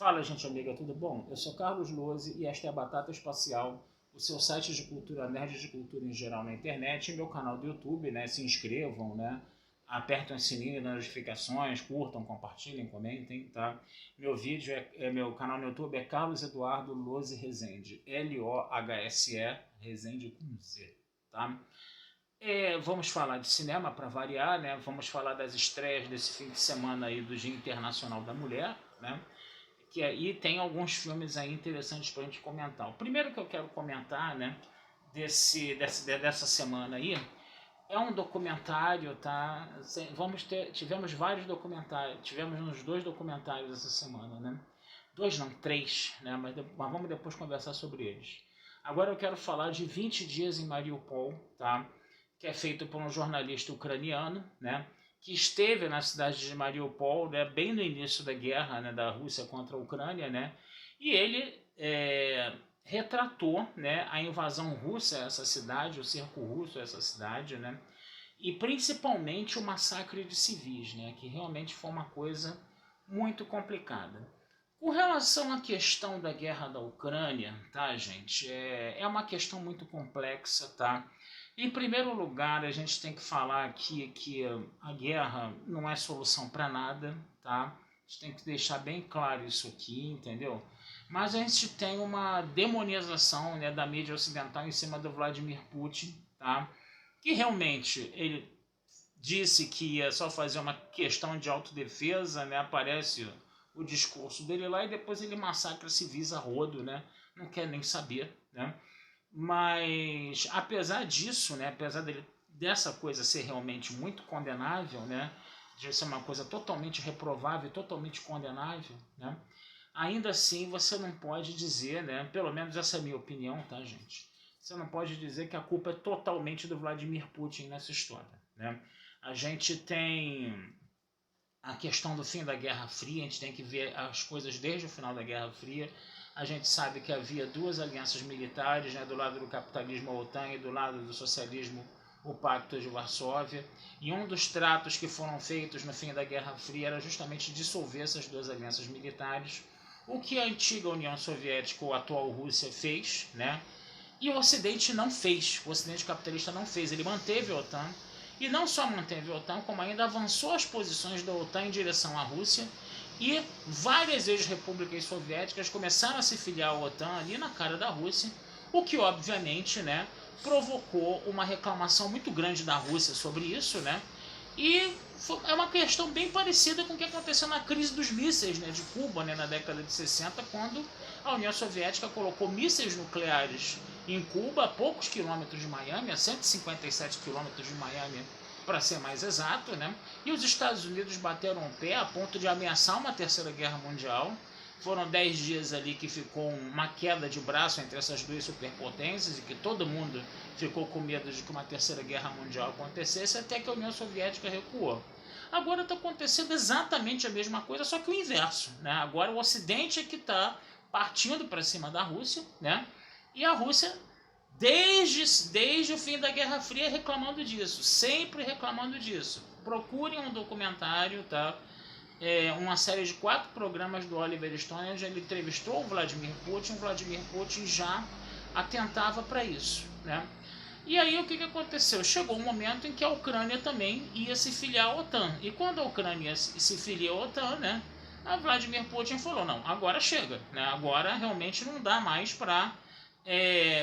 Fala, gente amiga, tudo bom? Eu sou Carlos Lose e esta é a Batata Espacial, o seu site de cultura nerd, de cultura em geral na internet, e meu canal do YouTube, né? Se inscrevam, né? Apertem o sininho das notificações, curtam, compartilhem, comentem, tá? Meu canal no YouTube é Carlos Eduardo Lose Rezende, Lohse, Rezende com Z, tá? Vamos falar de cinema para variar, né? Vamos falar das estreias desse fim de semana aí do Dia Internacional da Mulher, né? Que aí tem alguns filmes aí interessantes para a gente comentar. O primeiro que eu quero comentar, né, dessa semana aí, é um documentário, tá? Tivemos vários documentários, tivemos uns 2 documentários essa semana, né? 2 não, 3, né? Mas vamos depois conversar sobre eles. Agora eu quero falar de 20 Dias em Mariupol, tá? Que é feito por um jornalista ucraniano, né? Que esteve na cidade de Mariupol, né, bem no início da guerra, né, da Rússia contra a Ucrânia, né, e ele retratou, né, a invasão russa a essa cidade, o cerco russo a essa cidade, né, e principalmente o massacre de civis, né, que realmente foi uma coisa muito complicada. Com relação à questão da guerra da Ucrânia, tá, gente, é uma questão muito complexa, tá? Em primeiro lugar, a gente tem que falar aqui que a guerra não é solução para nada, tá? A gente tem que deixar bem claro isso aqui, entendeu? Mas a gente tem uma demonização, né, da mídia ocidental em cima do Vladimir Putin, tá? Que realmente ele disse que ia só fazer uma questão de autodefesa, né? Aparece o discurso dele lá e depois ele massacra civis a rodo, né? Não quer nem saber, né? Mas apesar disso, né, dessa coisa ser realmente muito condenável, né, de ser uma coisa totalmente reprovável, totalmente condenável, né, ainda assim você não pode dizer, né, pelo menos essa é a minha opinião, tá, gente? Você não pode dizer que a culpa é totalmente do Vladimir Putin nessa história, né? A gente tem a questão do fim da Guerra Fria, a gente tem que ver as coisas desde o final da Guerra Fria. A gente sabe que havia 2 alianças militares, né, do lado do capitalismo a OTAN e do lado do socialismo o Pacto de Varsóvia. E um dos tratos que foram feitos no fim da Guerra Fria era justamente dissolver essas 2 alianças militares, o que a antiga União Soviética ou a atual Rússia fez, né? E o Ocidente não fez, o Ocidente capitalista não fez, ele manteve a OTAN, e não só manteve a OTAN, como ainda avançou as posições da OTAN em direção à Rússia, e várias ex-repúblicas soviéticas começaram a se filiar à OTAN ali na cara da Rússia, o que obviamente, né, provocou uma reclamação muito grande da Rússia sobre isso, né? E é uma questão bem parecida com o que aconteceu na crise dos mísseis, né, de Cuba, né, na década de 60, quando a União Soviética colocou mísseis nucleares em Cuba, a poucos quilômetros de Miami, a 157 quilômetros de Miami, para ser mais exato, né? E os Estados Unidos bateram o pé a ponto de ameaçar uma terceira guerra mundial. Foram 10 dias ali que ficou uma queda de braço entre essas 2 superpotências e que todo mundo ficou com medo de que uma terceira guerra mundial acontecesse, até que a União Soviética recuou. Agora está acontecendo exatamente a mesma coisa, só que o inverso, né? Agora o Ocidente é que está partindo para cima da Rússia, né? E a Rússia, desde o fim da Guerra Fria, reclamando disso, sempre reclamando disso. Procurem um documentário, tá? Uma série de 4 programas do Oliver Stone, onde ele entrevistou o Vladimir Putin já atentava para isso, né? E aí o que aconteceu? Chegou um momento em que a Ucrânia também ia se filiar à OTAN. E quando a Ucrânia se filia à OTAN, né, a Vladimir Putin falou, não, agora chega, né? Agora realmente não dá mais para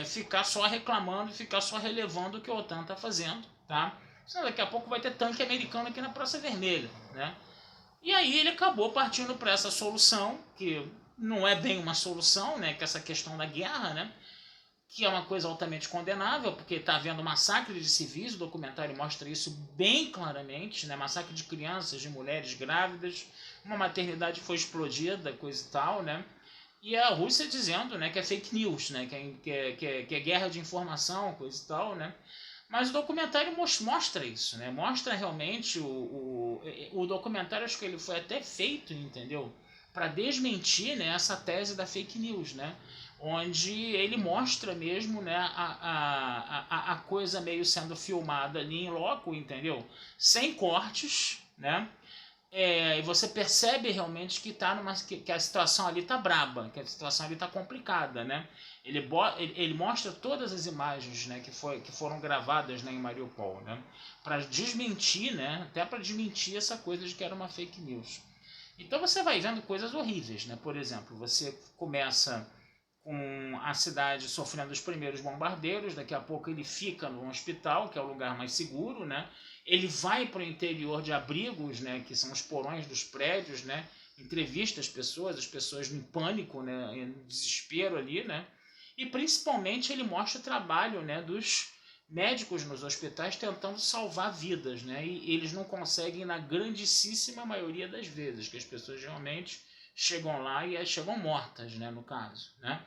ficar só reclamando, ficar só relevando o que a OTAN está fazendo, tá? Senão daqui a pouco vai ter tanque americano aqui na Praça Vermelha, né? E aí ele acabou partindo para essa solução, que não é bem uma solução, né? Que é essa questão da guerra, né? Que é uma coisa altamente condenável, porque está havendo massacre de civis, o documentário mostra isso bem claramente, né? Massacre de crianças, de mulheres grávidas, uma maternidade foi explodida, coisa e tal, né? E a Rússia dizendo, né, que é fake news, né, que é guerra de informação, coisa e tal, né? Mas o documentário mostra isso, né? Mostra realmente o documentário, acho que ele foi até feito, entendeu? Para desmentir, né, essa tese da fake news, né? Onde ele mostra mesmo, né, a coisa meio sendo filmada ali em loco, entendeu? Sem cortes, né? E você percebe realmente que a situação ali tá braba, que a situação ali tá complicada, né? Ele mostra todas as imagens, né, que foram gravadas, né, em Mariupol, né, para desmentir, né, até para desmentir essa coisa de que era uma fake news. Então você vai vendo coisas horríveis, né? Por exemplo, você começa com a cidade sofrendo os primeiros bombardeiros, daqui a pouco ele fica no hospital, que é o lugar mais seguro, né? Ele vai para o interior de abrigos, né, que são os porões dos prédios, né? Entrevista as pessoas em pânico, né, em desespero ali, né? E principalmente ele mostra o trabalho, né, dos médicos nos hospitais tentando salvar vidas, né? E eles não conseguem na grandíssima maioria das vezes, que as pessoas realmente chegam lá e chegam mortas, né, no caso, né?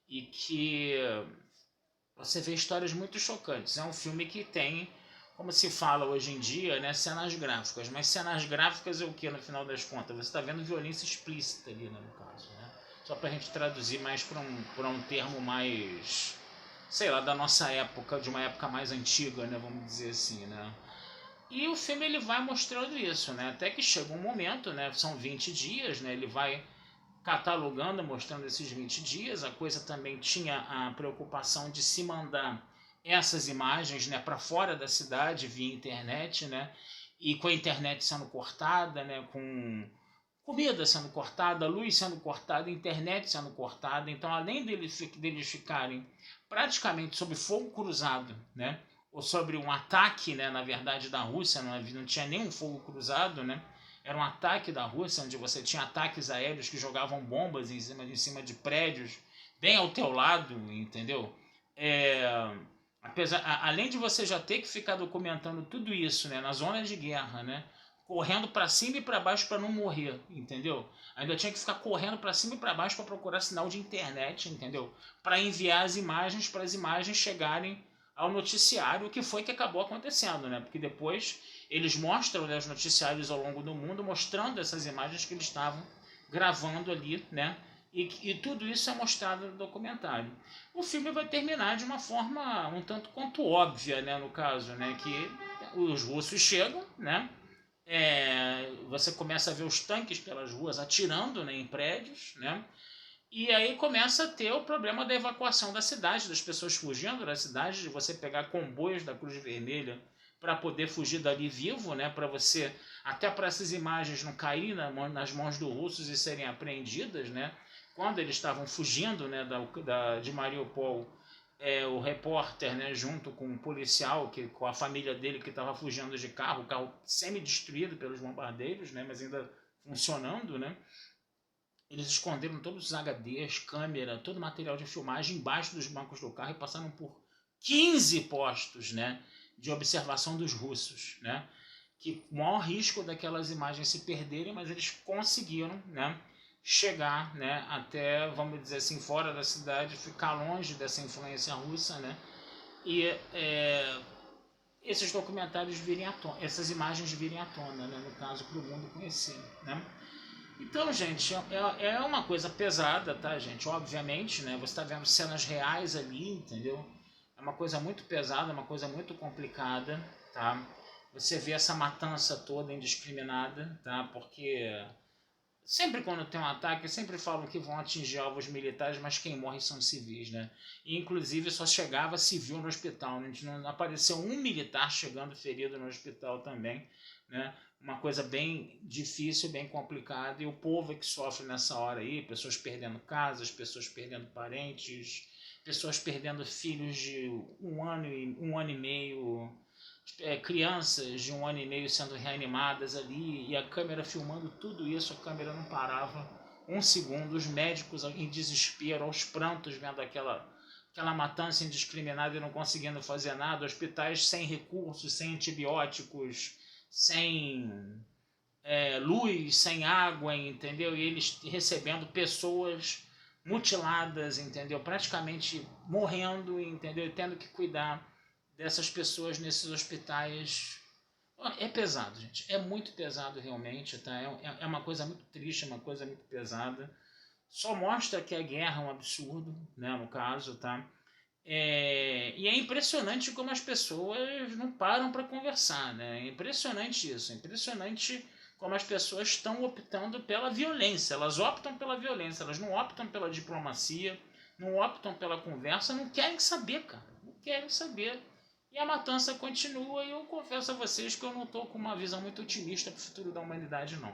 E que você vê histórias muito chocantes. É um filme que tem, como se fala hoje em dia, né, cenas gráficas. Mas cenas gráficas é o que no final das contas? Você está vendo violência explícita ali, né, no caso, né? Só para a gente traduzir mais para um termo mais, sei lá, da nossa época, de uma época mais antiga, né, vamos dizer assim, né? E o filme ele vai mostrando isso, né? Até que chega um momento, né? São 20 dias, né? Ele vai catalogando, mostrando esses 20 dias. A coisa também tinha a preocupação de se mandar essas imagens, né, para fora da cidade via internet, né? E com a internet sendo cortada, né, com comida sendo cortada, luz sendo cortada, internet sendo cortada. Então, além deles ficarem praticamente sob fogo cruzado, né, ou sobre um ataque, né, na verdade, da Rússia, não tinha nenhum fogo cruzado, né, era um ataque da Rússia, onde você tinha ataques aéreos que jogavam bombas em cima de prédios bem ao teu lado, entendeu? É, além de você já ter que ficar documentando tudo isso, né, na zona de guerra, né, correndo para cima e para baixo para não morrer, entendeu? Ainda tinha que ficar correndo para cima e para baixo para procurar sinal de internet, entendeu? Para enviar as imagens, para as imagens chegarem ao noticiário, o que foi que acabou acontecendo, né? Porque depois eles mostram, né, os noticiários ao longo do mundo mostrando essas imagens que eles estavam gravando ali, né? E tudo isso é mostrado no documentário. O filme vai terminar de uma forma um tanto quanto óbvia, né? No caso, né? Que os russos chegam, né? Você começa a ver os tanques pelas ruas atirando, né, em prédios, né? E aí começa a ter o problema da evacuação da cidade, das pessoas fugindo da cidade, de você pegar comboios da Cruz Vermelha para poder fugir dali vivo, né? Para você, até para essas imagens não caírem nas mãos dos russos e serem apreendidas, né? Quando eles estavam fugindo, né, de Mariupol, o repórter, né, junto com um policial, com a família dele que estava fugindo de carro, o carro semi-destruído pelos bombardeiros, né, mas ainda funcionando, né? Eles esconderam todos os HDs, câmera, todo o material de filmagem embaixo dos bancos do carro e passaram por 15 postos, né, de observação dos russos, né? Que o maior risco daquelas imagens se perderem, mas eles conseguiram, né, chegar, né, até, vamos dizer assim, fora da cidade, ficar longe dessa influência russa, né? E esses documentários virem à tona, essas imagens virem à tona, né, no caso, para o mundo conhecer, né? Então, gente, é uma coisa pesada, tá, gente? Obviamente, né? Você está vendo cenas reais ali, entendeu? É uma coisa muito pesada, uma coisa muito complicada, tá? Você vê essa matança toda indiscriminada, tá? Porque sempre quando tem um ataque, sempre falam que vão atingir alvos militares, mas quem morre são civis, né? E, inclusive, só chegava civil no hospital, né? Não apareceu um militar chegando ferido no hospital também, né? Uma coisa bem difícil, bem complicada, e o povo é que sofre nessa hora aí, pessoas perdendo casas, pessoas perdendo parentes, pessoas perdendo filhos de um ano e meio, crianças de um ano e meio sendo reanimadas ali, e a câmera filmando tudo isso, a câmera não parava um segundo, os médicos em desespero, aos prantos, vendo aquela matança indiscriminada e não conseguindo fazer nada, hospitais sem recursos, sem antibióticos, sem luz, sem água, entendeu? E eles recebendo pessoas mutiladas, entendeu? Praticamente morrendo, entendeu? E tendo que cuidar dessas pessoas nesses hospitais. É pesado, gente. É muito pesado realmente, tá? É uma coisa muito triste, é uma coisa muito pesada. Só mostra que a guerra é um absurdo, né? No caso, tá? E é impressionante como as pessoas não param para conversar, né? É impressionante isso. É impressionante como as pessoas estão optando pela violência. Elas optam pela violência, elas não optam pela diplomacia, não optam pela conversa, não querem saber, cara. Não querem saber. E a matança continua, e eu confesso a vocês que eu não estou com uma visão muito otimista para o futuro da humanidade, não.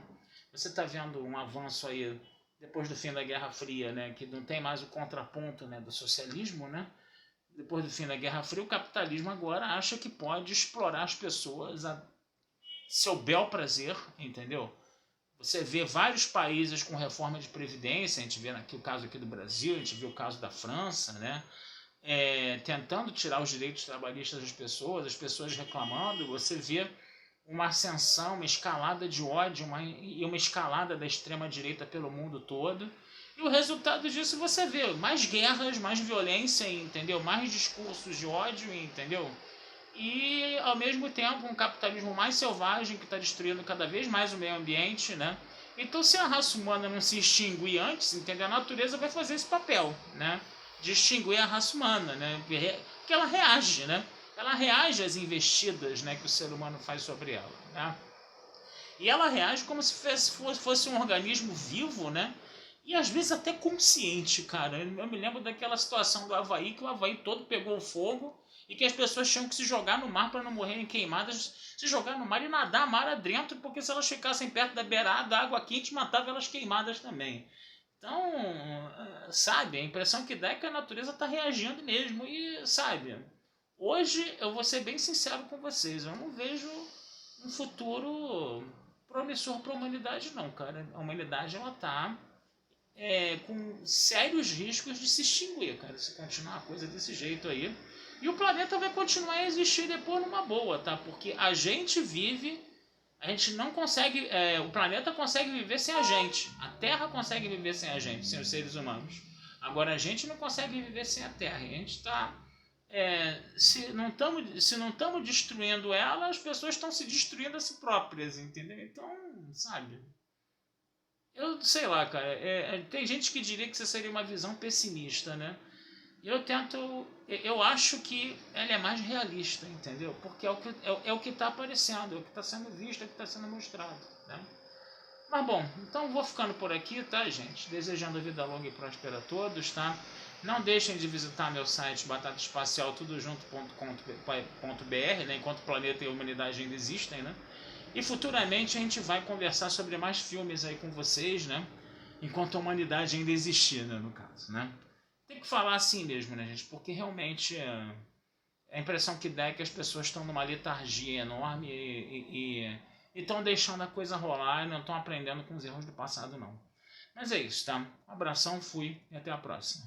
Você está vendo um avanço aí, depois do fim da Guerra Fria, né, que não tem mais o contraponto, né, do socialismo, né? Depois do fim da Guerra Fria, o capitalismo agora acha que pode explorar as pessoas a seu bel prazer, entendeu? Você vê vários países com reforma de previdência, a gente vê aqui o caso aqui do Brasil, a gente vê o caso da França, né? Tentando tirar os direitos trabalhistas das pessoas, as pessoas reclamando, você vê uma ascensão, uma escalada de ódio e uma escalada da extrema-direita pelo mundo todo. E o resultado disso você vê mais guerras, mais violência, entendeu? Mais discursos de ódio, entendeu? E, ao mesmo tempo, um capitalismo mais selvagem que está destruindo cada vez mais o meio ambiente, né? Então, se a raça humana não se extinguir antes, entendeu? A natureza vai fazer esse papel, né? De extinguir a raça humana, né? Porque ela reage, né? Ela reage às investidas, né, que o ser humano faz sobre ela, né? E ela reage como se fosse um organismo vivo, né? E às vezes até consciente, cara. Eu me lembro daquela situação do Havaí, que o Havaí todo pegou fogo e que as pessoas tinham que se jogar no mar para não morrerem queimadas, se jogar no mar e nadar mar adentro, porque se elas ficassem perto da beirada, da água quente matava elas queimadas também. Então, sabe, a impressão que dá é que a natureza está reagindo mesmo. E, sabe, hoje eu vou ser bem sincero com vocês, eu não vejo um futuro promissor para a humanidade não, cara. A humanidade, ela tá com sérios riscos de se extinguir, cara, se continuar a coisa desse jeito aí. E o planeta vai continuar a existir depois numa boa, tá? Porque a gente vive, a gente não consegue, o planeta consegue viver sem a gente, a Terra consegue viver sem a gente, sem os seres humanos. Agora a gente não consegue viver sem a Terra. E a gente está se não estamos destruindo ela, as pessoas estão se destruindo a si próprias, entendeu? Então, sabe, eu sei lá, cara. Tem gente que diria que isso seria uma visão pessimista, né? Eu acho que ela é mais realista, entendeu? Porque é o que está aparecendo, é o que está sendo visto, é o que está sendo mostrado, né? Mas bom, então vou ficando por aqui, tá, gente? Desejando vida longa e próspera a todos, tá? Não deixem de visitar meu site batataespacialtudojunto.com.br, né? Enquanto o planeta e a humanidade ainda existem, né? E futuramente a gente vai conversar sobre mais filmes aí com vocês, né? Enquanto a humanidade ainda existir, né, no caso, né? Tem que falar assim mesmo, né, gente? Porque realmente a impressão que dá é que as pessoas estão numa letargia enorme e estão deixando a coisa rolar e não estão aprendendo com os erros do passado, não. Mas é isso, tá? Um abração, fui e até a próxima.